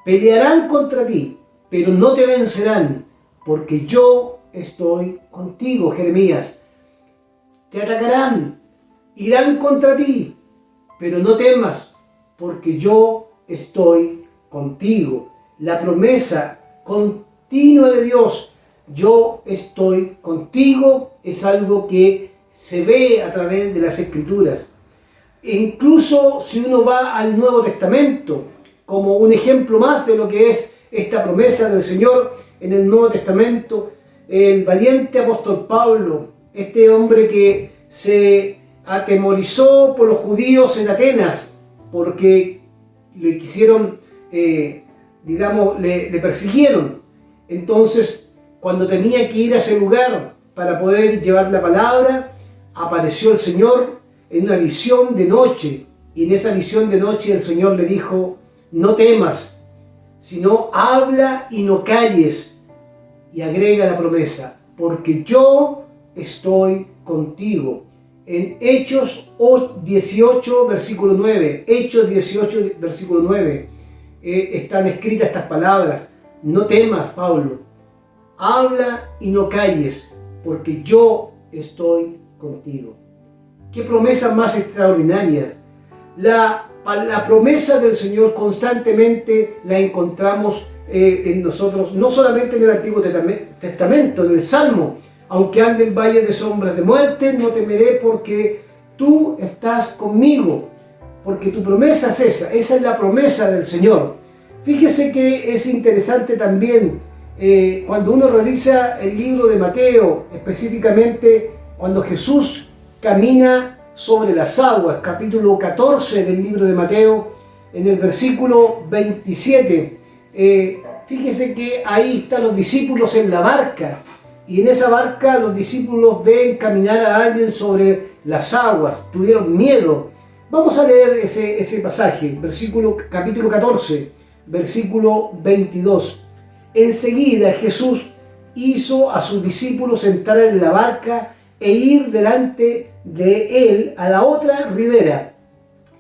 Pelearán contra ti, pero no te vencerán, porque yo estoy contigo, Jeremías. Te atacarán, irán contra ti, pero no temas, porque yo estoy contigo. La promesa continua de Dios: yo estoy contigo, es algo que se ve a través de las Escrituras. E incluso si uno va al Nuevo Testamento, como un ejemplo más de lo que es esta promesa del Señor en el Nuevo Testamento, el valiente apóstol Pablo, este hombre que se atemorizó por los judíos en Atenas, porque le quisieron, le persiguieron. Entonces, cuando tenía que ir a ese lugar para poder llevar la palabra, apareció el Señor en una visión de noche. Y en esa visión de noche el Señor le dijo: no temas, sino habla y no calles. Y agrega la promesa: porque yo estoy contigo. En Hechos 18, versículo 9, Hechos 18, versículo 9, están escritas estas palabras: no temas, Pablo, habla y no calles, porque yo estoy contigo. ¡Qué promesa más extraordinaria! La promesa del Señor constantemente la encontramos en nosotros, no solamente en el Antiguo Testamento, en el Salmo: aunque ande en valle de sombras de muerte, no temeré, porque tú estás conmigo. Porque tu promesa es esa es la promesa del Señor. Fíjese que es interesante también cuando uno revisa el libro de Mateo, específicamente cuando Jesús camina sobre las aguas, capítulo 14 del libro de Mateo, en el versículo 27. Fíjese que ahí están los discípulos en la barca, y en esa barca los discípulos ven caminar a alguien sobre las aguas, tuvieron miedo. Vamos a leer ese pasaje, capítulo 14, versículo 22. Enseguida Jesús hizo a sus discípulos entrar en la barca e ir delante de él a la otra ribera.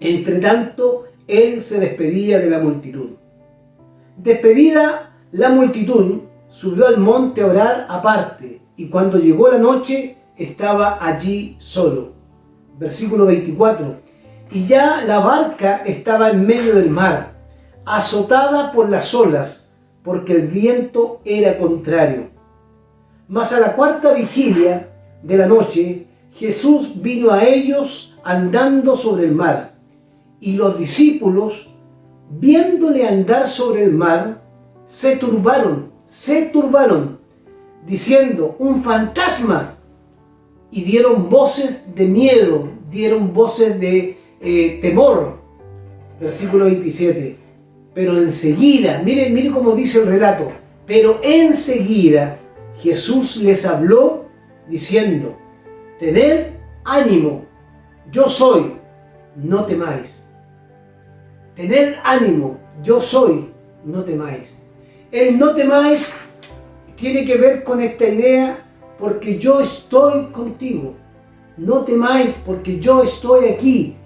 Entre tanto, Él se despedía de la multitud. Despedida la multitud, subió al monte a orar aparte, y cuando llegó la noche, estaba allí solo. Versículo 24. Y ya la barca estaba en medio del mar, azotada por las olas, porque el viento era contrario. Mas a la cuarta vigilia de la noche, Jesús vino a ellos andando sobre el mar, y los discípulos, viéndole andar sobre el mar, se turbaron, diciendo: un fantasma. Y dieron voces de miedo, dieron voces de temor. Versículo 27. Pero enseguida, mire cómo dice el relato, pero enseguida Jesús les habló diciendo: tened ánimo, yo soy, no temáis. Tened ánimo, yo soy, no temáis. El no temáis tiene que ver con esta idea: porque yo estoy contigo. No temáis porque yo estoy aquí.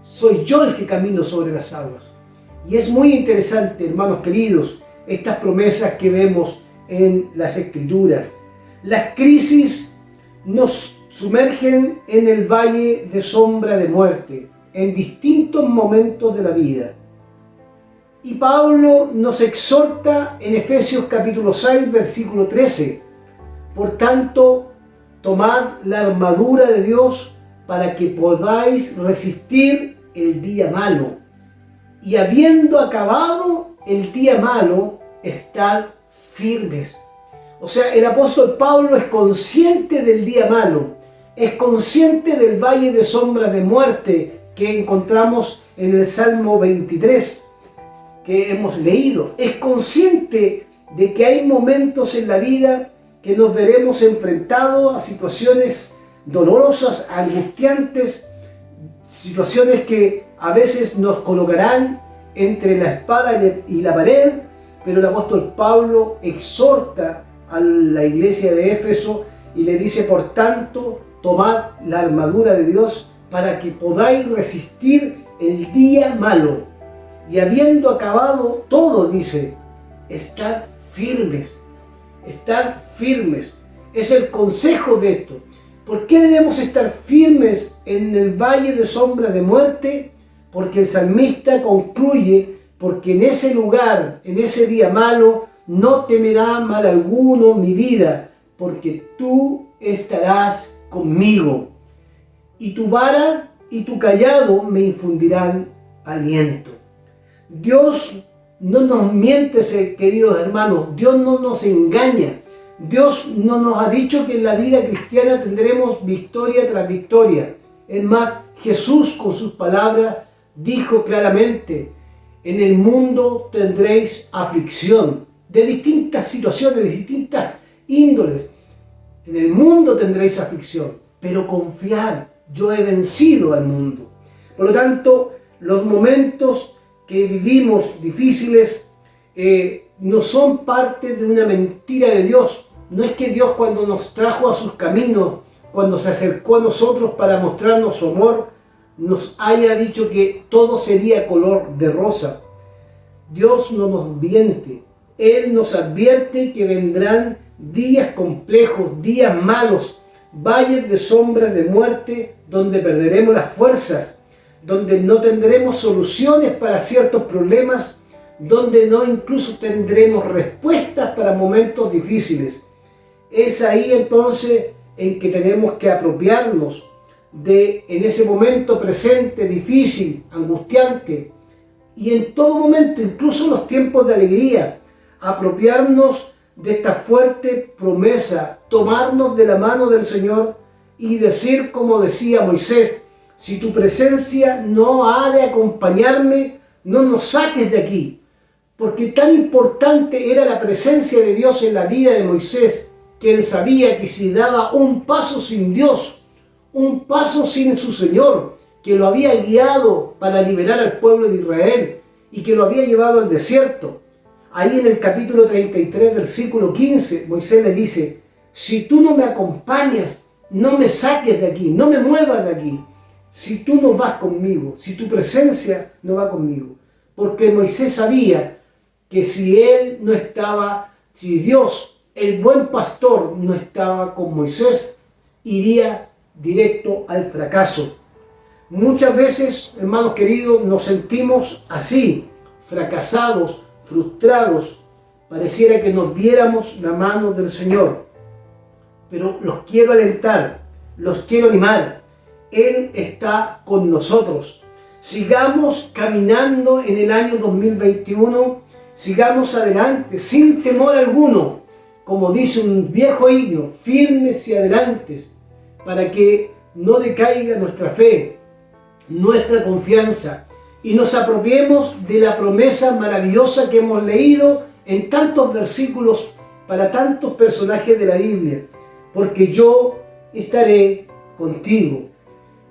Soy yo el que camino sobre las aguas. Y es muy interesante, hermanos queridos, estas promesas que vemos en las Escrituras. Las crisis nos sumergen en el valle de sombra de muerte, en distintos momentos de la vida. Y Pablo nos exhorta en Efesios capítulo 6, versículo 13. Por tanto, tomad la armadura de Dios para que podáis resistir el día malo. Y habiendo acabado el día malo, estad firmes. O sea, el apóstol Pablo es consciente del día malo, es consciente del valle de sombra de muerte que encontramos en el Salmo 23 que hemos leído. Es consciente de que hay momentos en la vida que nos veremos enfrentados a situaciones dolorosas, angustiantes, situaciones que a veces nos colocarán entre la espada y la pared, pero el apóstol Pablo exhorta a la iglesia de Éfeso y le dice: por tanto, tomad la armadura de Dios para que podáis resistir el día malo. Y habiendo acabado todo, dice: estad firmes. Estad firmes. Es el consejo de esto. ¿Por qué debemos estar firmes en el valle de sombra de muerte? Porque el salmista concluye: porque en ese lugar, en ese día malo, no temerá mal alguno mi vida, porque tú estarás conmigo. Y tu vara y tu cayado me infundirán aliento. Dios no nos miente, queridos hermanos. Dios no nos engaña. Dios no nos ha dicho que en la vida cristiana tendremos victoria tras victoria. Es más, Jesús con sus palabras dijo claramente: en el mundo tendréis aflicción, de distintas situaciones, de distintas índoles. En el mundo tendréis aflicción, pero confiad, yo he vencido al mundo. Por lo tanto, los momentos que vivimos difíciles no son parte de una mentira de Dios. No es que Dios, cuando nos trajo a sus caminos, cuando se acercó a nosotros para mostrarnos su amor, nos haya dicho que todo sería color de rosa. Dios no nos miente. Él nos advierte que vendrán días complejos, días malos, valles de sombras de muerte, donde perderemos las fuerzas, donde no tendremos soluciones para ciertos problemas, donde no incluso tendremos respuestas para momentos difíciles. Es ahí entonces en que tenemos que apropiarnos en ese momento presente, difícil, angustiante, y en todo momento, incluso en los tiempos de alegría, apropiarnos de esta fuerte promesa, tomarnos de la mano del Señor y decir, como decía Moisés: si tu presencia no ha de acompañarme, no nos saques de aquí. Porque tan importante era la presencia de Dios en la vida de Moisés, que él sabía que si daba un paso sin Dios, un paso sin su Señor, que lo había guiado para liberar al pueblo de Israel y que lo había llevado al desierto. Ahí en el capítulo 33, versículo 15, Moisés le dice: si tú no me acompañas, no me saques de aquí, no me muevas de aquí. si tú no vas conmigo, si tu presencia no va conmigo. Porque Moisés sabía que si él no estaba, si Dios, el buen pastor, no estaba con Moisés, iría directo al fracaso. Muchas veces, hermanos queridos, nos sentimos así, fracasados, frustrados. Pareciera que nos viéramos la mano del Señor. Pero los quiero alentar, los quiero animar. Él está con nosotros. Sigamos caminando en el año 2021, sigamos adelante, sin temor alguno. Como dice un viejo himno, firmes y adelantes, para que no decaiga nuestra fe, nuestra confianza, y nos apropiemos de la promesa maravillosa que hemos leído en tantos versículos para tantos personajes de la Biblia. Porque yo estaré contigo,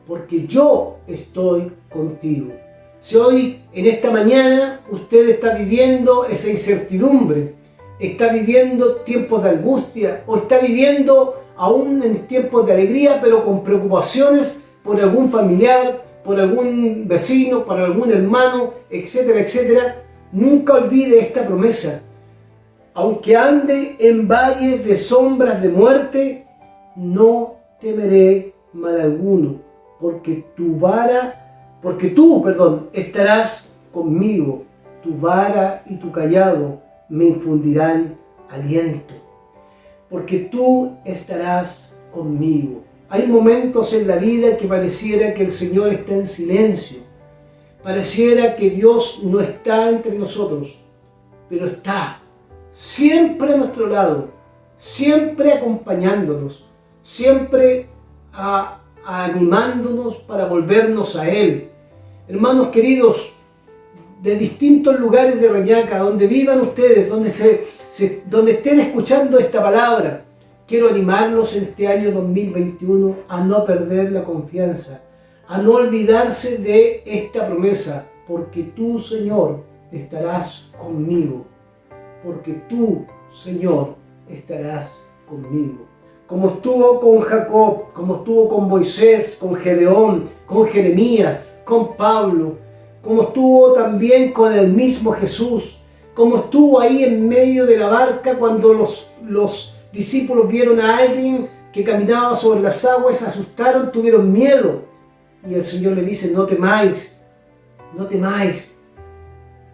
porque yo estoy contigo. Si hoy, en esta mañana, usted está viviendo esa incertidumbre, está viviendo tiempos de angustia, o está viviendo aún en tiempos de alegría, pero con preocupaciones por algún familiar, por algún vecino, por algún hermano, etcétera, etcétera, nunca olvide esta promesa. Aunque ande en valles de sombras de muerte, no temeré mal alguno, porque tú estarás conmigo. Tu vara y tu cayado me infundirán aliento, porque tú estarás conmigo. Hay momentos en la vida que pareciera que el Señor está en silencio, pareciera que Dios no está entre nosotros, pero está siempre a nuestro lado, siempre acompañándonos, siempre animándonos para volvernos a Él. Hermanos queridos, de distintos lugares de Reñaca, donde vivan ustedes, donde estén escuchando esta palabra, quiero animarlos en este año 2021 a no perder la confianza, a no olvidarse de esta promesa, porque tú, Señor, estarás conmigo, porque tú, Señor, estarás conmigo. Como estuvo con Jacob, como estuvo con Moisés, con Gedeón, con Jeremías, con Pablo, como estuvo también con el mismo Jesús, como estuvo ahí en medio de la barca cuando los discípulos vieron a alguien que caminaba sobre las aguas, se asustaron, tuvieron miedo. Y el Señor le dice, no temáis,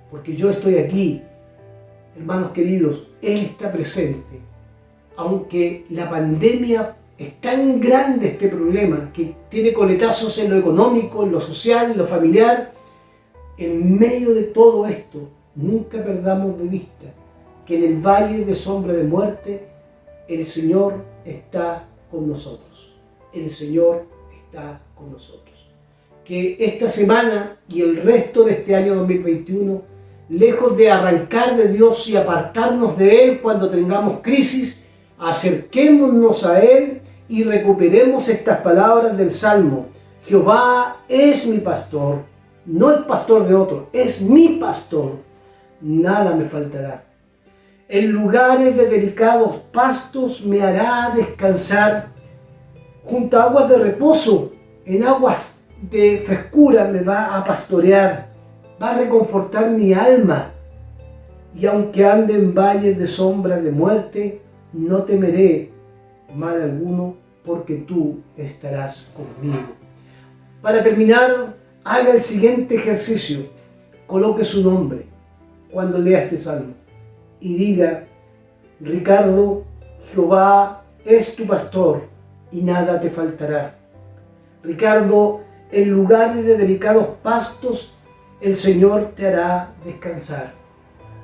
porque yo estoy aquí. Hermanos queridos, Él está presente. Aunque la pandemia es tan grande, este problema, que tiene coletazos en lo económico, en lo social, en lo familiar, en medio de todo esto, nunca perdamos de vista que en el valle de sombra de muerte, el Señor está con nosotros. El Señor está con nosotros. Que esta semana y el resto de este año 2021, lejos de arrancar de Dios y apartarnos de Él cuando tengamos crisis, acerquémonos a Él y recuperemos estas palabras del Salmo. Jehová es mi pastor, no el pastor de otro, es mi pastor, nada me faltará. En lugares de delicados pastos me hará descansar, junto a aguas de reposo, en aguas de frescura me va a pastorear, va a reconfortar mi alma. Y aunque ande en valles de sombra de muerte, no temeré mal alguno, porque tú estarás conmigo. Para terminar, haga el siguiente ejercicio. Coloque su nombre cuando lea este salmo y diga: Ricardo, Jehová es tu pastor y nada te faltará. Ricardo, en lugares de delicados pastos el Señor te hará descansar.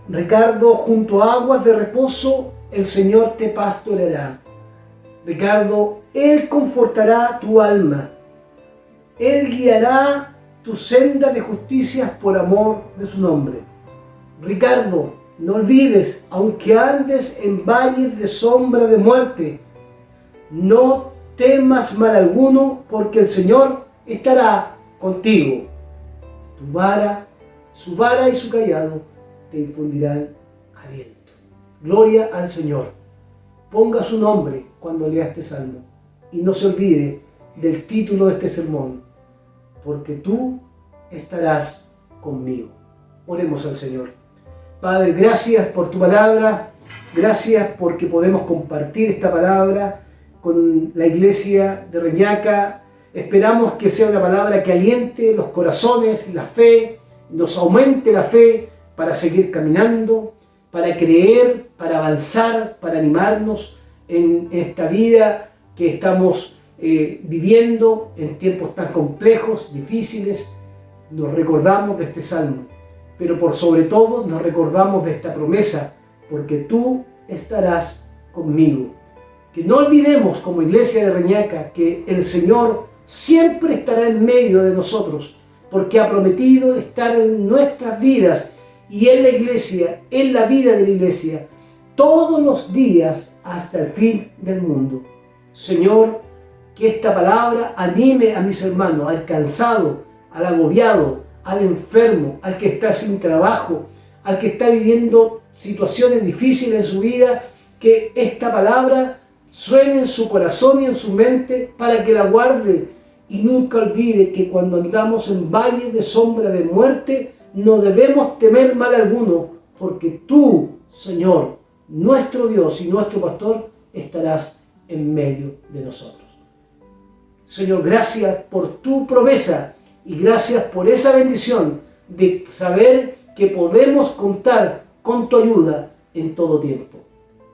Ricardo, junto a aguas de reposo el Señor te pastoreará. Ricardo, Él confortará tu alma. Él guiará tu senda de justicia por amor de su nombre. Ricardo, no olvides, aunque andes en valles de sombra de muerte, no temas mal alguno, porque el Señor estará contigo. Su vara y su cayado te infundirán aliento. Gloria al Señor. Ponga su nombre cuando lea este salmo y no se olvide del título de este sermón: porque tú estarás conmigo. Oremos al Señor. Padre, gracias por tu palabra, gracias porque podemos compartir esta palabra con la iglesia de Reñaca. Esperamos que sea una palabra que aliente los corazones, la fe, nos aumente la fe para seguir caminando, para creer, para avanzar, para animarnos en esta vida que estamos viviendo en tiempos tan complejos, difíciles. Nos recordamos de este salmo, pero por sobre todo nos recordamos de esta promesa, porque tú estarás conmigo. Que no olvidemos como iglesia de Reñaca que el Señor siempre estará en medio de nosotros, porque ha prometido estar en nuestras vidas y en la iglesia, en la vida de la iglesia, todos los días hasta el fin del mundo. Señor, que esta palabra anime a mis hermanos, al cansado, al agobiado, al enfermo, al que está sin trabajo, al que está viviendo situaciones difíciles en su vida, que esta palabra suene en su corazón y en su mente para que la guarde y nunca olvide que cuando andamos en valles de sombra de muerte no debemos temer mal alguno, porque tú, Señor, nuestro Dios y nuestro pastor, estarás en medio de nosotros. Señor, gracias por tu promesa y gracias por esa bendición de saber que podemos contar con tu ayuda en todo tiempo.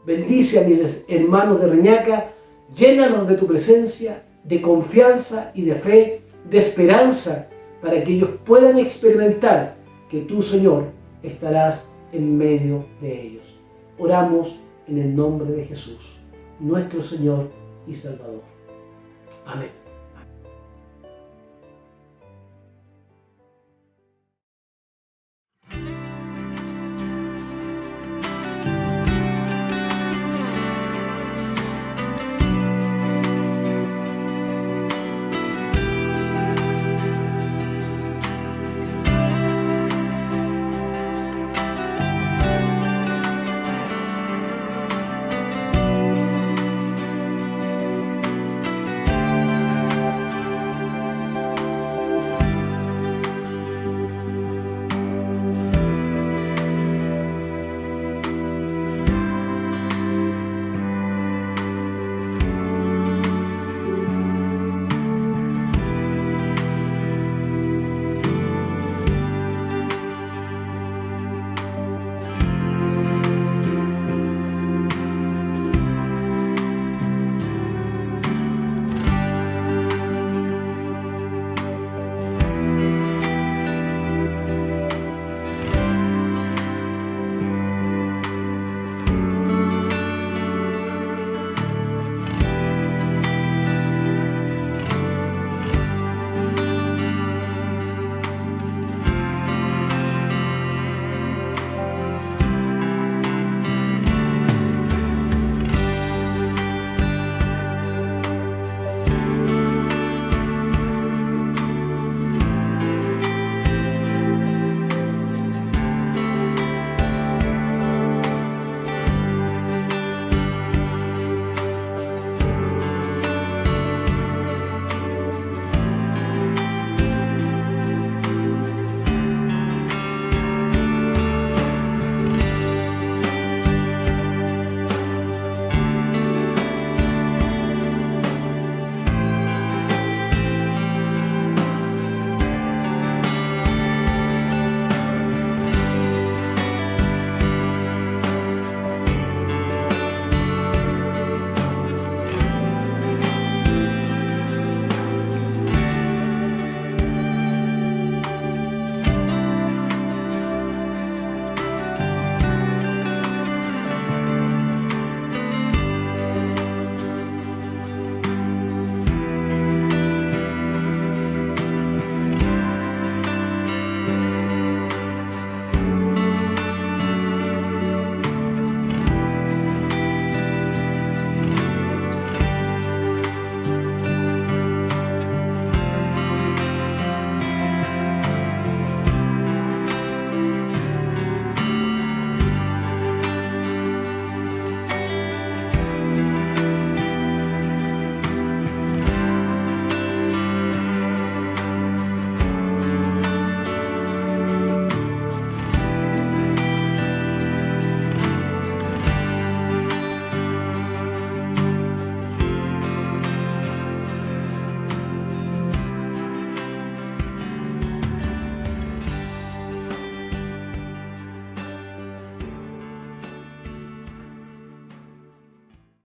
Bendice a mis hermanos de Reñaca, llénanos de tu presencia, de confianza y de fe, de esperanza, para que ellos puedan experimentar que tú, Señor, estarás en medio de ellos. Oramos en el nombre de Jesús, nuestro Señor y Salvador. Amén.